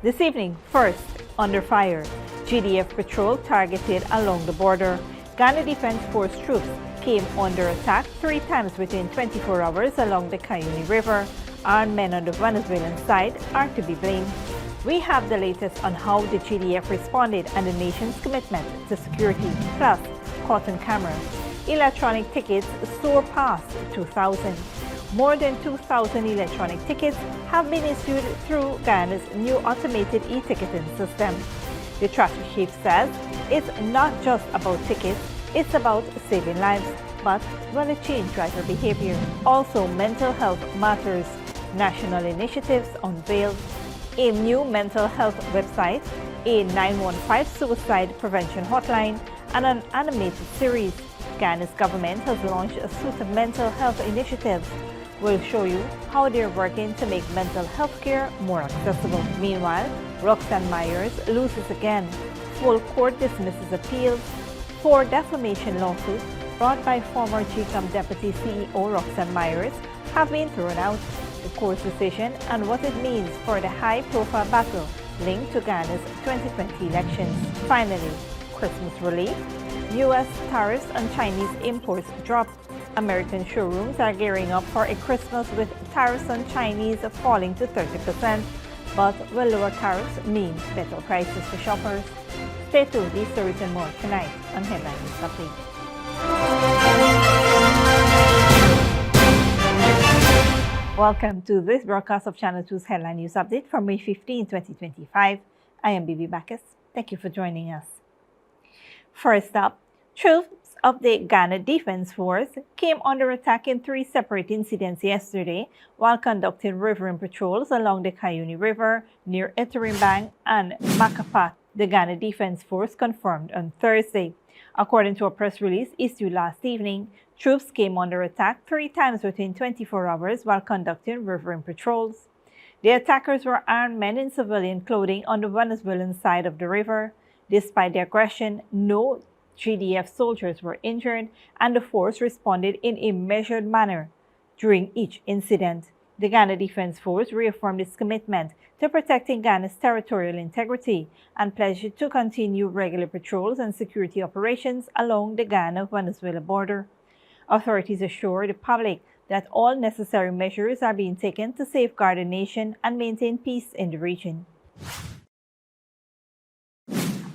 This evening, first, under fire. GDF patrol targeted along the border. Guyana Defence Force troops came under attack 3 times within 24 hours along the Cuyuni River. Armed men on the Venezuelan side are to be blamed. We have the latest on how the GDF responded and the nation's commitment to security, plus caught on camera. Electronic tickets soar past 2,000. More than 2,000 electronic tickets have been issued through Guyana's new automated e-ticketing system. The traffic chief says it's not just about tickets, it's about saving lives, but will it change driver behavior? Also, mental health matters. National initiatives unveiled. A new mental health website, a 915 suicide prevention hotline, and an animated series. Guyana's government has launched a suite of mental health initiatives. We'll show you how they're working to make mental health care more accessible. Meanwhile, Roxanne Myers loses again. Full court dismisses appeals. 4 defamation lawsuits brought by former GCOM Deputy CEO Roxanne Myers have been thrown out. The court's decision and what it means for the high-profile battle linked to Guyana's 2020 elections. Finally, Christmas relief. U.S. tariffs on Chinese imports drop. American showrooms are gearing up for a Christmas with tariffs on Chinese falling to 30%. But will lower tariffs mean better prices for shoppers? Stay tuned, these stories and more tonight on Headline News Update. Welcome to this broadcast of Channel 2's Headline News Update for May 15, 2025. I am Bibi Bacchus. Thank you for joining us. First up, troops of the Guyana Defence Force came under attack in 3 separate incidents yesterday while conducting riverine patrols along the Cuyuni River near Eterimbang and Macapa, the Guyana Defence Force confirmed on Thursday. According to a press release issued last evening, troops came under attack 3 times within 24 hours while conducting riverine patrols. The attackers were armed men in civilian clothing on the Venezuelan side of the river. Despite the aggression, no GDF soldiers were injured, and the force responded in a measured manner during each incident. The Guyana Defence Force reaffirmed its commitment to protecting Guyana's territorial integrity and pledged to continue regular patrols and security operations along the Guyana-Venezuela border. Authorities assure the public that all necessary measures are being taken to safeguard the nation and maintain peace in the region.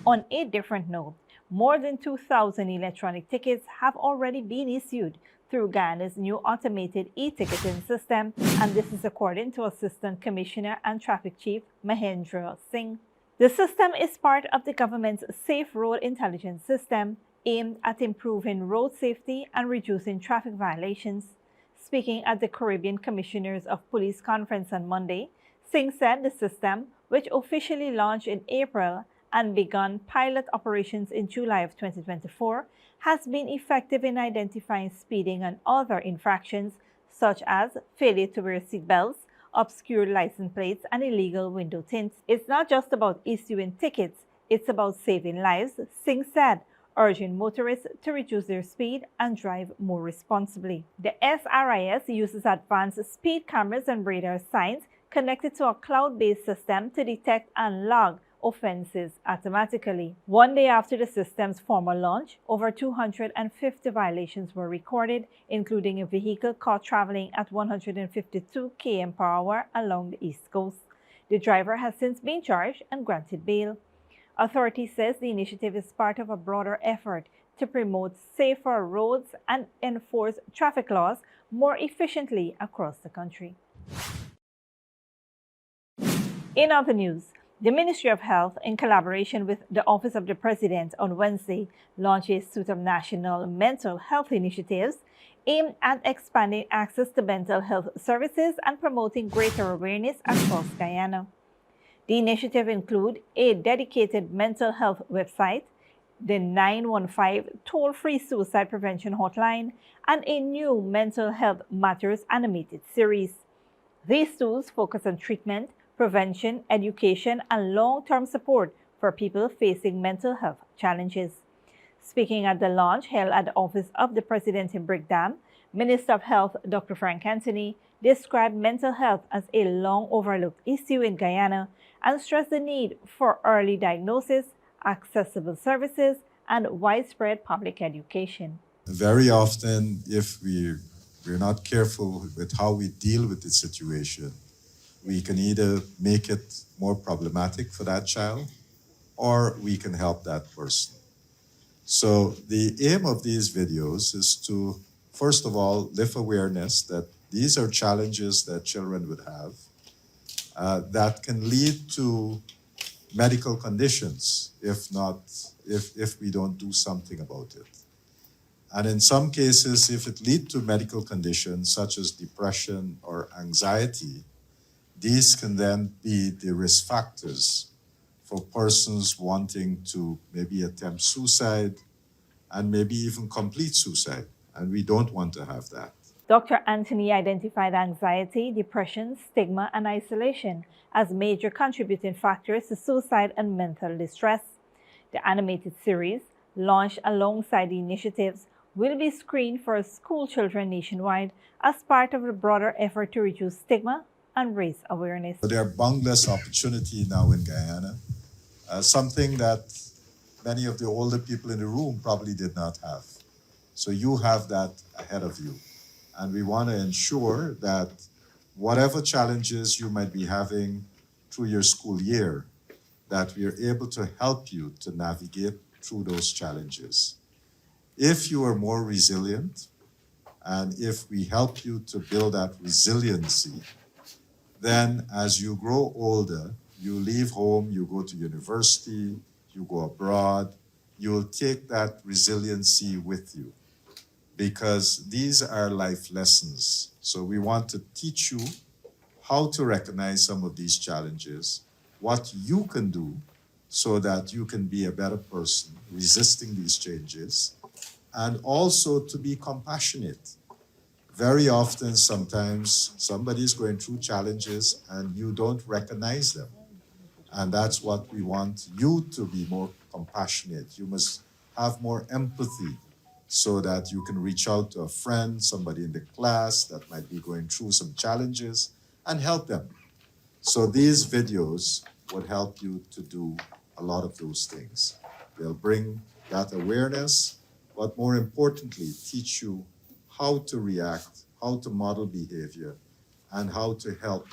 On a different note, more than 2,000 electronic tickets have already been issued through Guyana's new automated e-ticketing system, and this is according to Assistant Commissioner and Traffic Chief Mahendra Singh. The system is part of the government's Safe Road Intelligence System aimed at improving road safety and reducing traffic violations. Speaking at the Caribbean Commissioners of Police Conference on Monday, Singh said the system, which officially launched in April and begun pilot operations in July of 2024, has been effective in identifying speeding and other infractions such as failure to wear seatbelts, obscure license plates, and illegal window tints. It's not just about issuing tickets, it's about saving lives, Singh said, urging motorists to reduce their speed and drive more responsibly. The SRIS uses advanced speed cameras and radar signs connected to a cloud-based system to detect and log offenses automatically. 1 day after the system's formal launch, over 250 violations were recorded, including a vehicle caught traveling at 152 km/h along the East Coast. The driver has since been charged and granted bail. Authorities says the initiative is part of a broader effort to promote safer roads and enforce traffic laws more efficiently across the country. In other news, the Ministry of Health, in collaboration with the Office of the President on Wednesday, launched a suite of national mental health initiatives aimed at expanding access to mental health services and promoting greater awareness across Guyana. The initiative includes a dedicated mental health website, the 915 toll-free suicide prevention hotline, and a new Mental Health Matters animated series. These tools focus on treatment, prevention, education, and long-term support for people facing mental health challenges. Speaking at the launch held at the Office of the President in Brickdam, Minister of Health Dr. Frank Anthony described mental health as a long overlooked issue in Guyana and stressed the need for early diagnosis, accessible services, and widespread public education. Very often, if we're not careful with how we deal with the situation, we can either make it more problematic for that child or we can help that person. So the aim of these videos is to, first of all, lift awareness that these are challenges that children would have that can lead to medical conditions if we don't do something about it. And in some cases, if it leads to medical conditions such as depression or anxiety, these can then be the risk factors for persons wanting to maybe attempt suicide and maybe even complete suicide. And we don't want to have that. Dr. Anthony identified anxiety, depression, stigma, and isolation as major contributing factors to suicide and mental distress. The animated series, launched alongside the initiatives, will be screened for school children nationwide as part of a broader effort to reduce stigma and raise awareness. There are boundless opportunity now in Guyana, something that many of the older people in the room probably did not have. So you have that ahead of you. And we want to ensure that whatever challenges you might be having through your school year, that we are able to help you to navigate through those challenges. If you are more resilient, and if we help you to build that resiliency, then as you grow older, you leave home, you go to university, you go abroad, you'll take that resiliency with you, because these are life lessons. So we want to teach you how to recognize some of these challenges, what you can do so that you can be a better person resisting these changes, and also to be compassionate. Very often, sometimes somebody's going through challenges and you don't recognize them. And that's what we want you to be more compassionate. You must have more empathy so that you can reach out to a friend, somebody in the class that might be going through some challenges and help them. So these videos would help you to do a lot of those things. They'll bring that awareness, but more importantly, teach you how to react, how to model behavior, and how to help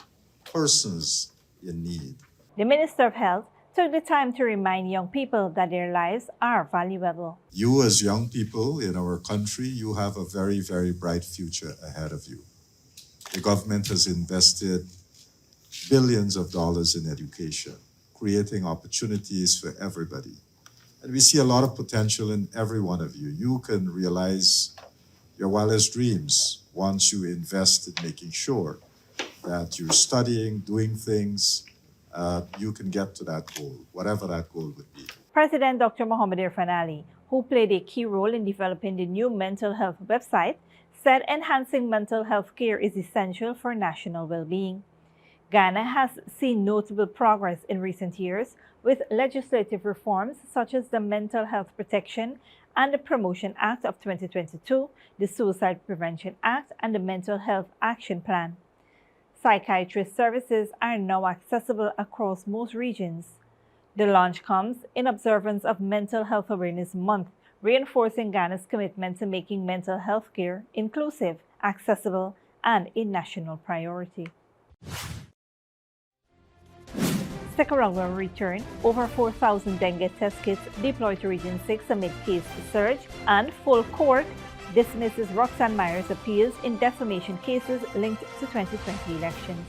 persons in need. The Minister of Health took the time to remind young people that their lives are valuable. You as young people in our country, you have a very, very bright future ahead of you. The government has invested billions of dollars in education, creating opportunities for everybody. And we see a lot of potential in every one of you. You can realize your wildest dreams once you invest in making sure that you're studying, doing things, you can get to that goal, whatever that goal would be. President Dr. Mohamed Irfan Ali, who played a key role in developing the new mental health website, said enhancing mental health care is essential for national well-being. Ghana has seen notable progress in recent years with legislative reforms such as the Mental Health Protection and the Promotion Act of 2022, the Suicide Prevention Act, and the Mental Health Action Plan. Psychiatrist services are now accessible across most regions. The launch comes in observance of Mental Health Awareness Month, reinforcing Ghana's commitment to making mental health care inclusive, accessible, and a national priority. Stick around when we return. Over 4,000 dengue test kits deployed to Region 6 amid case surge, and full court dismisses Roxanne Myers' appeals in defamation cases linked to 2020 elections.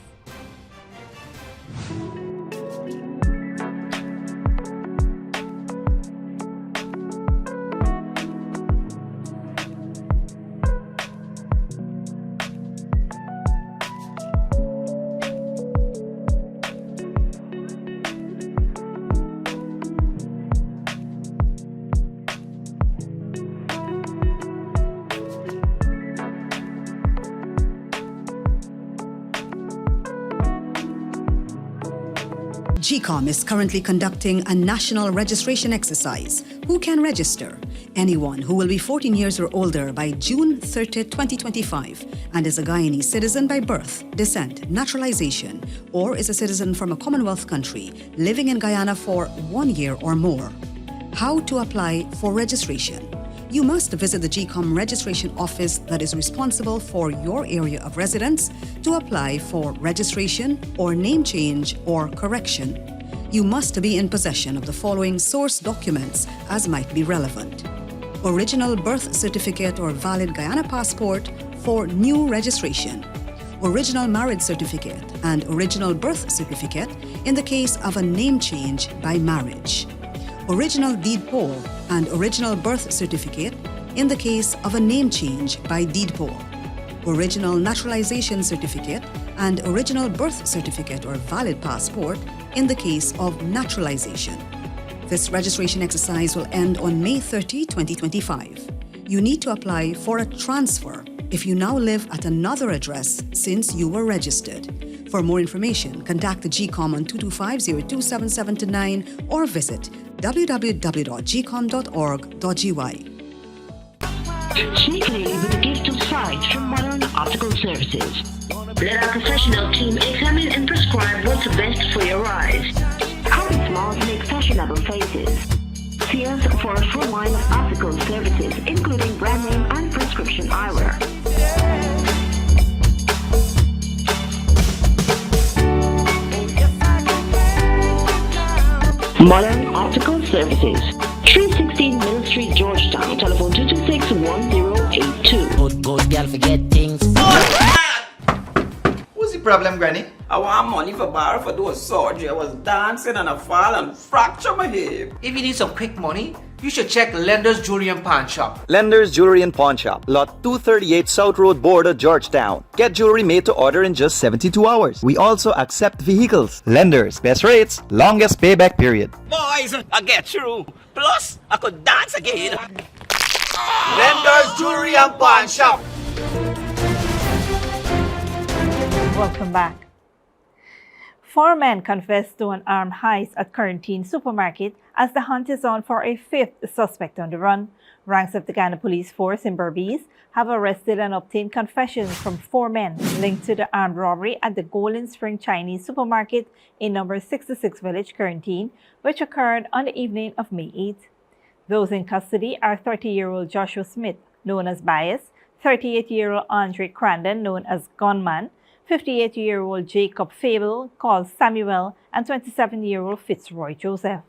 GECOM is currently conducting a national registration exercise Who can register? Anyone who will be 14 years or older by June 30, 2025 and is a Guyanese citizen by birth, descent, naturalization, or is a citizen from a Commonwealth country living in Guyana for 1 year or more. How to apply for registration? You must visit the GCOM registration office that is responsible for your area of residence to apply for registration or name change or correction. You must be in possession of the following source documents as might be relevant: original birth certificate or valid Guyana passport for new registration, original marriage certificate and original birth certificate in the case of a name change by marriage, original deed poll and original birth certificate in the case of a name change by deed poll, original naturalization certificate and original birth certificate or valid passport in the case of naturalization. This registration exercise will end on May 30, 2025. You need to apply for a transfer if you now live at another address since you were registered. For more information, contact the GCOM on 225-027729 or visit www.gcom.org.gy. Speak clearly with a gift of sight from Modern Optical Services. Let our professional team examine and prescribe what's best for your eyes. Our smiles make fashionable faces. See us for a full line of optical services, including brand name and prescription eyewear. Modern Optical Services, 316 Mill Street, Georgetown. Telephone 226-1082. Good girl, forget things. What's the problem, Granny? I want money for borrow for those surgery. I was dancing and I fall and fracture my hip. If you need some quick money, you should check Lender's Jewelry and Pawn Shop. Lender's Jewelry and Pawn Shop, Lot 238 South Road Border, Georgetown. Get jewelry made to order in just 72 hours. We also accept vehicles. Lender's, best rates, longest payback period. Boys, I get through. Plus, I could dance again. Lender's Jewelry and Pawn Shop. Welcome back. 4 men confessed to an armed heist at Quarantine Supermarket as the hunt is on for a 5th suspect on the run. Ranks of the Guyana Police Force in Berbice have arrested and obtained confessions from 4 men linked to the armed robbery at the Golden Spring Chinese Supermarket in number 66 Village, Quarantine, which occurred on the evening of May 8th. Those in custody are 30-year-old Joshua Smith, known as Bias, 38-year-old Andre Crandon, known as Gunman, 58-year-old Jacob Fable, called Samuel, and 27-year-old Fitzroy Joseph.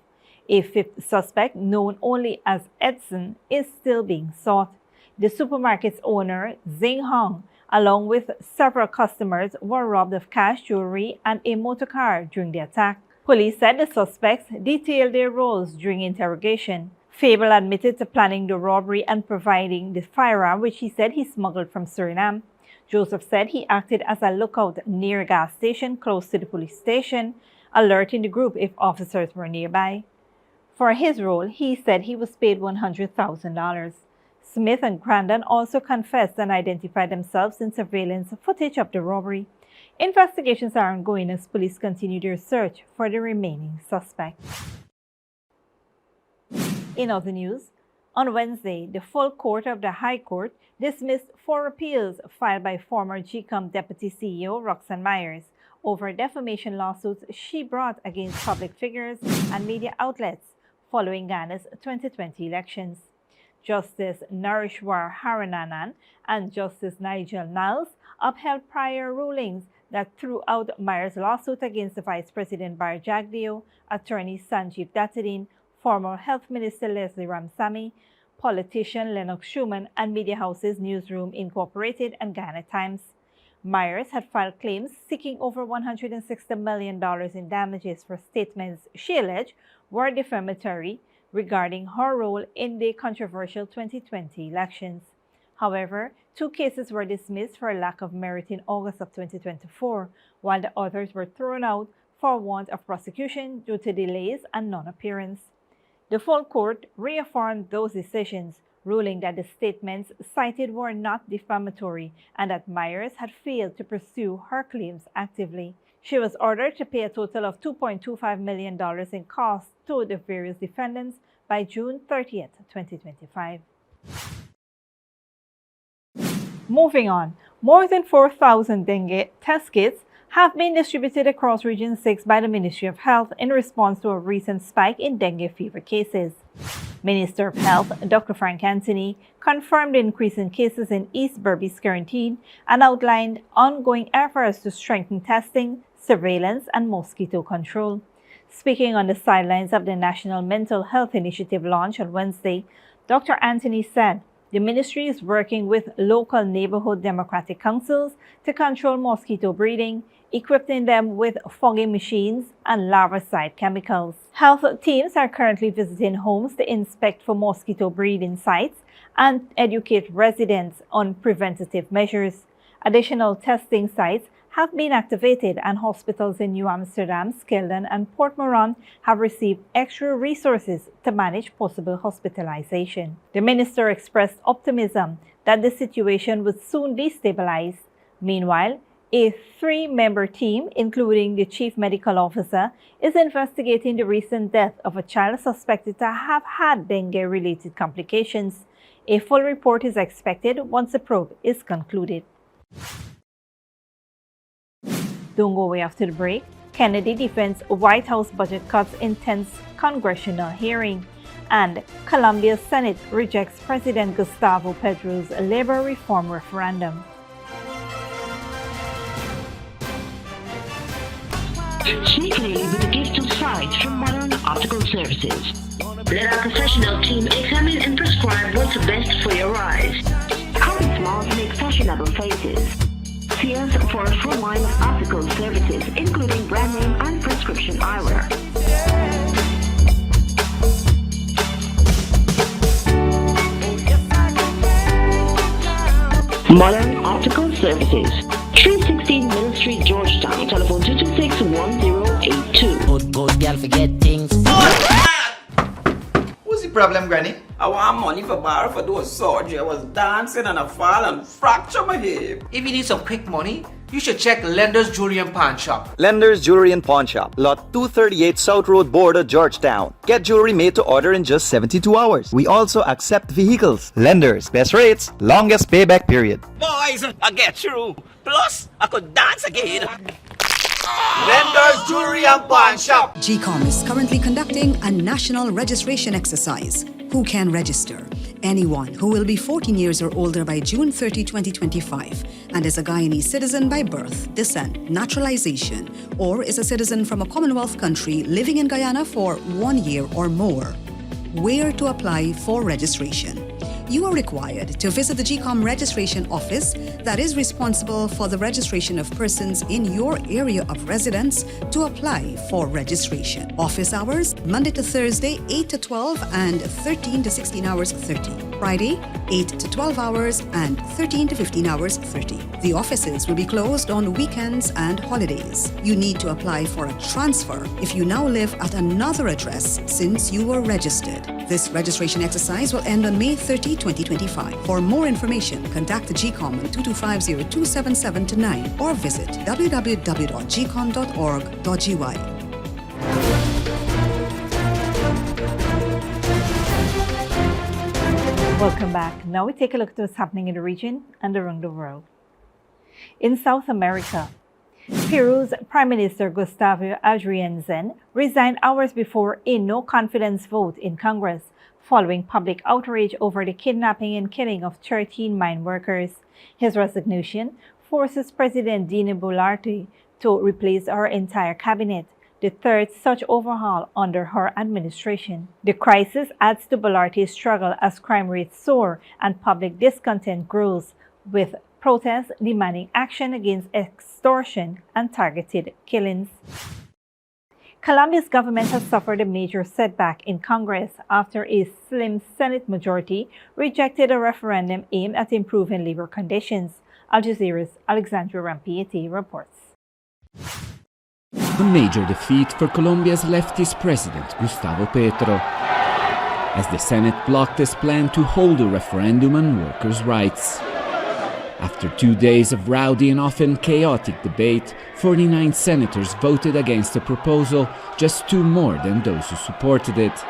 A 5th suspect, known only as Edson, is still being sought. The supermarket's owner, Zing Hong, along with several customers, were robbed of cash, jewelry, and a motor car during the attack. Police said the suspects detailed their roles during interrogation. Fable admitted to planning the robbery and providing the firearm, which he said he smuggled from Suriname. Joseph said he acted as a lookout near a gas station close to the police station, alerting the group if officers were nearby. For his role, he said he was paid $100,000. Smith and Crandon also confessed and identified themselves in surveillance footage of the robbery. Investigations are ongoing as police continue their search for the remaining suspects. In other news, on Wednesday, the full court of the High Court dismissed 4 appeals filed by former GCOM Deputy CEO Roxanne Myers over defamation lawsuits she brought against public figures and media outlets following Ghana's 2020 elections. Justice Narishwar Harananan and Justice Nigel Niles upheld prior rulings that threw out Myers' lawsuit against the Vice President Bar Jagdeo, Attorney Sanjeev Dattadin, former Health Minister Leslie Ramsamy, politician Lennox Schumann, and media houses Newsroom Incorporated and Guyana Times. Myers had filed claims seeking over $160 million in damages for statements she alleged were defamatory regarding her role in the controversial 2020 elections. However, 2 cases were dismissed for lack of merit in August of 2024, while the others were thrown out for want of prosecution due to delays and non-appearance. The full court reaffirmed those decisions, ruling that the statements cited were not defamatory and that Myers had failed to pursue her claims actively. She was ordered to pay a total of $2.25 million in costs to the various defendants by June 30th, 2025. Moving on, more than 4,000 dengue test kits have been distributed across Region 6 by the Ministry of Health in response to a recent spike in dengue fever cases. Minister of Health, Dr. Frank Anthony, confirmed the increase in cases in East Berbice quarantine and outlined ongoing efforts to strengthen testing, surveillance, and mosquito control. Speaking on the sidelines of the National Mental Health Initiative launch on Wednesday, Dr. Anthony said the ministry is working with local neighborhood democratic councils to control mosquito breeding, equipping them with fogging machines and larvicide chemicals. Health teams are currently visiting homes to inspect for mosquito breeding sites and educate residents on preventative measures. Additional testing sites have been activated, and hospitals in New Amsterdam, Skeldon, and Port Moran have received extra resources to manage possible hospitalization. The minister expressed optimism that the situation would soon be stabilized. Meanwhile, a 3-member team, including the chief medical officer, is investigating the recent death of a child suspected to have had dengue-related complications. A full report is expected once the probe is concluded. Don't go away after the break. Kennedy defends White House budget cuts intense congressional hearing. And Colombia's Senate rejects President Gustavo Petro's labor reform referendum. See clearly with the gift of sight from modern optical services. Let our professional team examine and prescribe what's best for your eyes. Common smiles make fashionable faces. See us for a full line of optical services, including brand name and prescription eyewear. Modern Optical Services, 316 Middle Street, Georgetown. Telephone 226-1082. Good girl forget things. What's the problem, Granny? I want money for borrow for those surgery. I was dancing and I fall and fracture my hip. If you need some quick money, you should check Lender's Jewelry and Pawn Shop. Lender's Jewelry and Pawn Shop, Lot 238 South Road Border, Georgetown. Get jewelry made to order in just 72 hours. We also accept vehicles. Lenders, best rates, longest payback period. Boys, I get through. Plus, I could dance again. Lender's Jewelry and Pawn Shop. GECOM is currently conducting a national registration exercise. Who can register? Anyone who will be 14 years or older by June 30, 2025 and is a Guyanese citizen by birth, descent, naturalization, or is a citizen from a Commonwealth country living in Guyana for 1 year or more. Where to apply for registration? You are required to visit the GCOM registration office that is responsible for the registration of persons in your area of residence to apply for registration. Office hours, Monday to Thursday, 8 to 12 and 13 to 16 hours 30. Friday, 8 to 12 hours and 13 to 15 hours 30. The offices will be closed on weekends and holidays. You need to apply for a transfer if you now live at another address since you were registered. This registration exercise will end on May 30, 2025. For more information, contact the GCOM on 225-0277-9 or visit www.gcom.org.gy. Welcome back. Now we take a look at what's happening in the region and around the world. In South America, Peru's Prime Minister Gustavo Adrianzen resigned hours before a no-confidence vote in Congress following public outrage over the kidnapping and killing of 13 mine workers. His resignation forces President Dina Boluarte to replace her entire cabinet, the third such overhaul under her administration. The crisis adds to Boluarte's struggle as crime rates soar and public discontent grows, with protests demanding action against extortion and targeted killings. Colombia's government has suffered a major setback in Congress after a slim Senate majority rejected a referendum aimed at improving labor conditions. Al Jazeera's Alexandra Rampieti reports. A major defeat for Colombia's leftist president, Gustavo Petro, as the Senate blocked his plan to hold a referendum on workers' rights. After 2 days of rowdy and often chaotic debate, 49 senators voted against the proposal, just 2 more than those who supported it.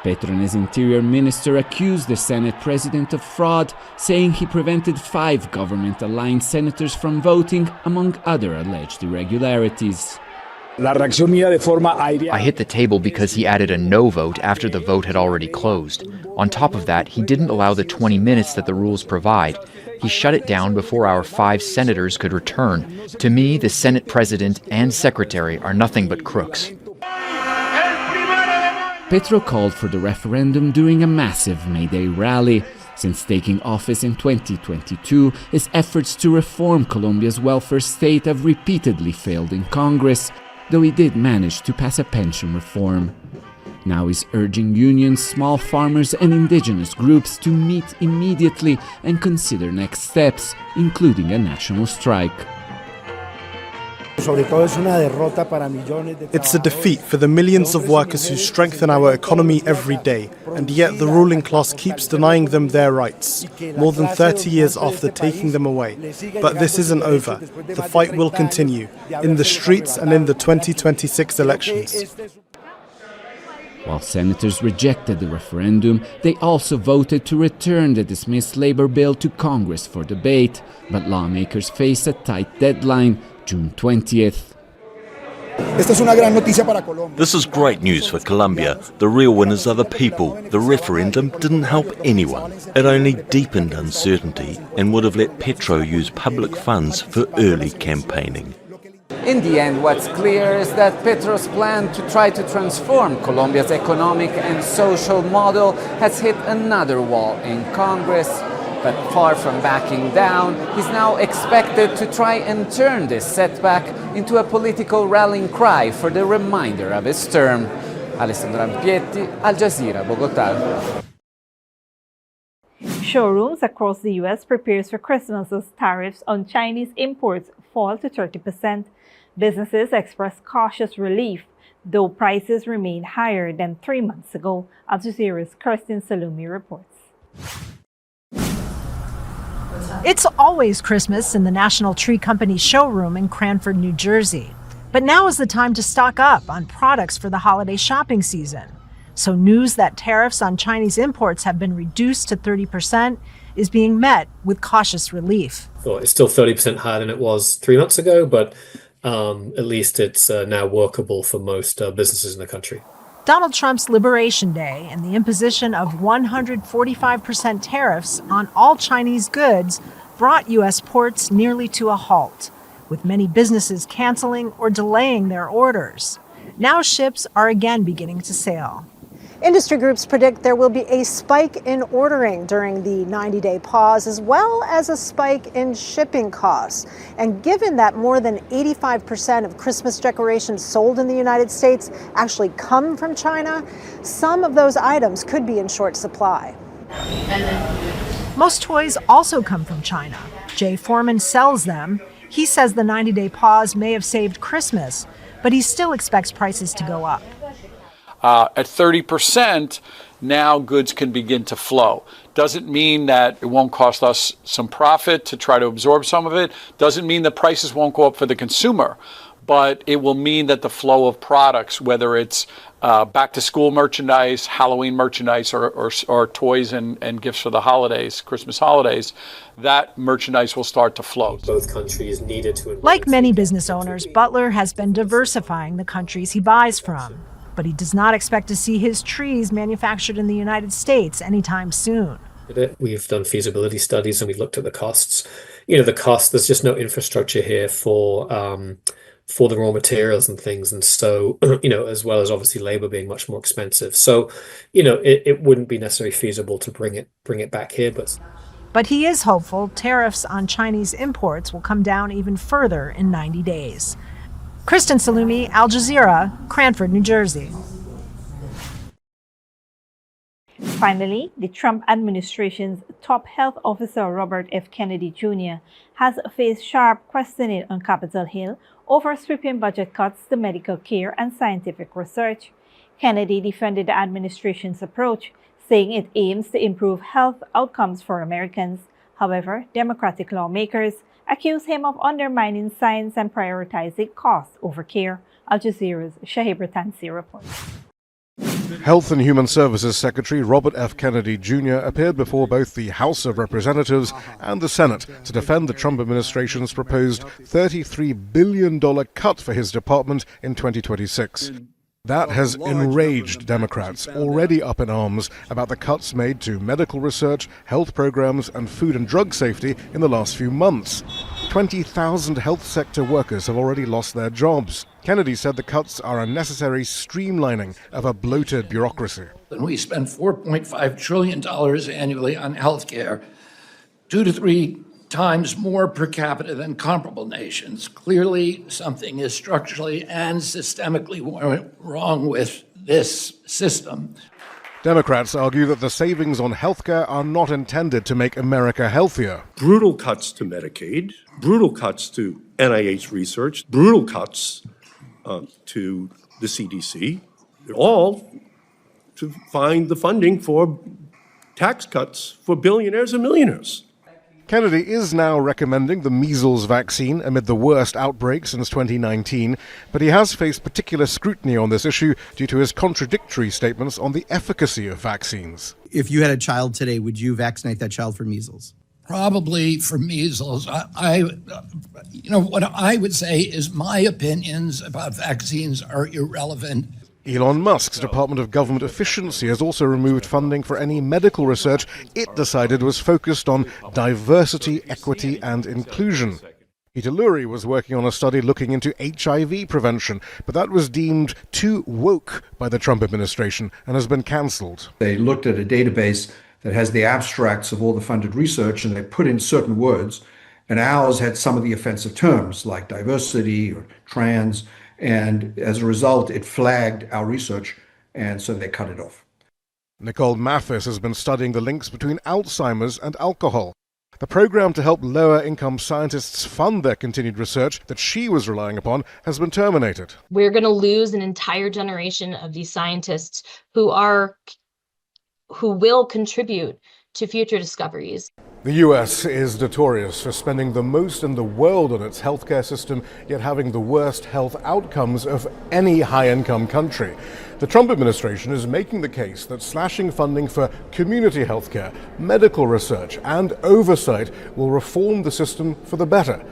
The Senate Petro and his interior minister accused the Senate president of fraud, saying he prevented 5 government-aligned senators from voting, among other alleged irregularities. I hit the table because he added a no vote after the vote had already closed. On top of that, he didn't allow the 20 minutes that the rules provide. He shut it down before our 5 senators could return. To me, the Senate president and secretary are nothing but crooks. Petro called for the referendum during a massive May Day rally. Since taking office in 2022, his efforts to reform Colombia's welfare state have repeatedly failed in Congress, though he did manage to pass a pension reform. Now he's urging unions, small farmers and indigenous groups to meet immediately and consider next steps, including a national strike. It's a defeat for the millions of workers who strengthen our economy every day, and yet the ruling class keeps denying them their rights, more than 30 years after taking them away. But this isn't over. The fight will continue, in the streets and in the 2026 elections. While senators rejected the referendum, they also voted to return the dismissed labor bill to Congress for debate, but lawmakers face a tight deadline, June 20th. This is great news for Colombia. The real winners are the people. The referendum didn't help anyone. It only deepened uncertainty and would have let Petro use public funds for early campaigning. In the end, what's clear is that Petro's plan to try to transform Colombia's economic and social model has hit another wall in Congress. But far from backing down, he's now expected to try and turn this setback into a political rallying cry for the remainder of his term. Alessandro Ampietti, Al Jazeera, Bogotá. Showrooms across the U.S. prepares for Christmas as tariffs on Chinese imports fall to 30%. Businesses express cautious relief, though prices remain higher than 3 months ago. Al Jazeera's Kirsten Salumi reports. It's always Christmas in the National Tree Company showroom in Cranford, New Jersey. But now is the time to stock up on products for the holiday shopping season. So news that tariffs on Chinese imports have been reduced to 30% is being met with cautious relief. Well, it's still 30% higher than it was 3 months ago, but at least it's now workable for most businesses in the country. Donald Trump's Liberation Day and the imposition of 145% tariffs on all Chinese goods brought U.S. ports nearly to a halt, with many businesses canceling or delaying their orders. Now ships are again beginning to sail. Industry groups predict there will be a spike in ordering during the 90-day pause, as well as a spike in shipping costs. And given that more than 85% of Christmas decorations sold in the United States actually come from China, some of those items could be in short supply. Most toys also come from China. Jay Foreman sells them. He says the 90-day pause may have saved Christmas, but he still expects prices to go up. At 30%, now goods can begin to flow. Doesn't mean that it won't cost us some profit to try to absorb some of it. Doesn't mean that prices won't go up for the consumer. But it will mean that the flow of products, whether it's back-to-school merchandise, Halloween merchandise, or toys and gifts for the holidays, Christmas holidays, that merchandise will start to flow. Both countries needed to... Like many business owners, Butler has been diversifying the countries he buys from. But he does not expect to see his trees manufactured in the United States anytime soon. We've done feasibility studies and we've looked at the costs. The cost, there's just no infrastructure here for the raw materials and things. And so, as well as obviously labor being much more expensive. So, it wouldn't be necessarily feasible to bring it back here. But he is hopeful tariffs on Chinese imports will come down even further in 90 days. Kristen Salumi, Al Jazeera, Cranford, New Jersey. Finally, the Trump administration's top health officer, Robert F. Kennedy Jr., has faced sharp questioning on Capitol Hill over sweeping budget cuts to medical care and scientific research. Kennedy defended the administration's approach, saying it aims to improve health outcomes for Americans. However, Democratic lawmakers accuse him of undermining science and prioritizing cost over care. Al Jazeera's Shahib Ratansi reports. Health and Human Services Secretary Robert F. Kennedy Jr. appeared before both the House of Representatives and the Senate to defend the Trump administration's proposed $33 billion cut for his department in 2026. That has enraged Democrats, already up in arms about the cuts made to medical research, health programs, and food and drug safety in the last few months. 20,000 health sector workers have already lost their jobs. Kennedy said the cuts are a necessary streamlining of a bloated bureaucracy. When we spend $4.5 trillion annually on health care, 2 to 3 times more per capita than comparable nations. Clearly, something is structurally and systemically wrong with this system. Democrats argue that the savings on healthcare are not intended to make America healthier. Brutal cuts to Medicaid, brutal cuts to NIH research, brutal cuts to the CDC, all to find the funding for tax cuts for billionaires and millionaires. Kennedy is now recommending the measles vaccine amid the worst outbreak since 2019, but he has faced particular scrutiny on this issue due to his contradictory statements on the efficacy of vaccines. If you had a child today, would you vaccinate that child for measles? Probably for measles. What I would say is my opinions about vaccines are irrelevant. Elon Musk's Department of Government Efficiency has also removed funding for any medical research it decided was focused on diversity, equity, and inclusion. Peter Lurie was working on a study looking into HIV prevention, but that was deemed too woke by the Trump administration and has been cancelled. They looked at a database that has the abstracts of all the funded research, and they put in certain words, and ours had some of the offensive terms like diversity or trans, and as a result, it flagged our research, and so they cut it off. Nicole Mathis has been studying the links between Alzheimer's and alcohol. The program to help lower-income scientists fund their continued research that she was relying upon has been terminated. We're going to lose an entire generation of these scientists who will contribute to future discoveries. The US is notorious for spending the most in the world on its healthcare system, yet having the worst health outcomes of any high-income country. The Trump administration is making the case that slashing funding for community healthcare, medical research, and oversight will reform the system for the better.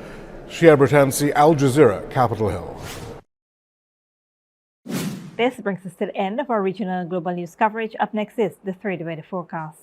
Shia Britansi, Al Jazeera, Capitol Hill. This brings us to the end of our regional and global news coverage. Up next is the 3-day weather forecast.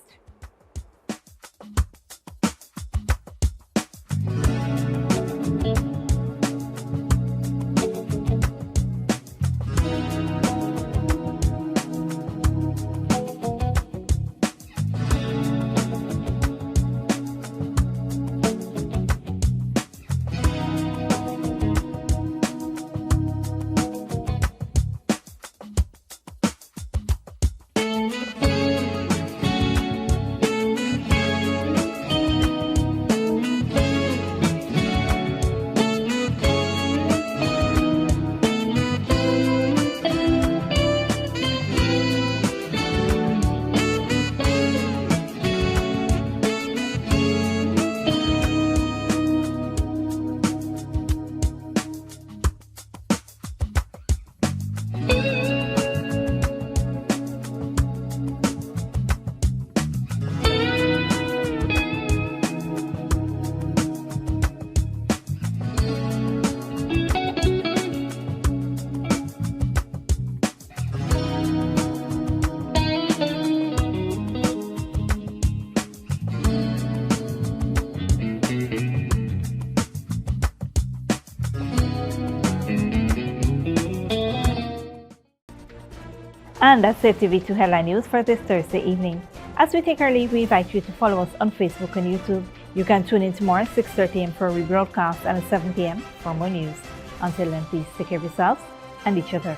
And that's it, TV2 Headline News for this Thursday evening. As we take our leave, we invite you to follow us on Facebook and YouTube. You can tune in tomorrow at 6:30 a.m. for a rebroadcast and at 7 p.m. for more news. Until then, please take care of yourselves and each other.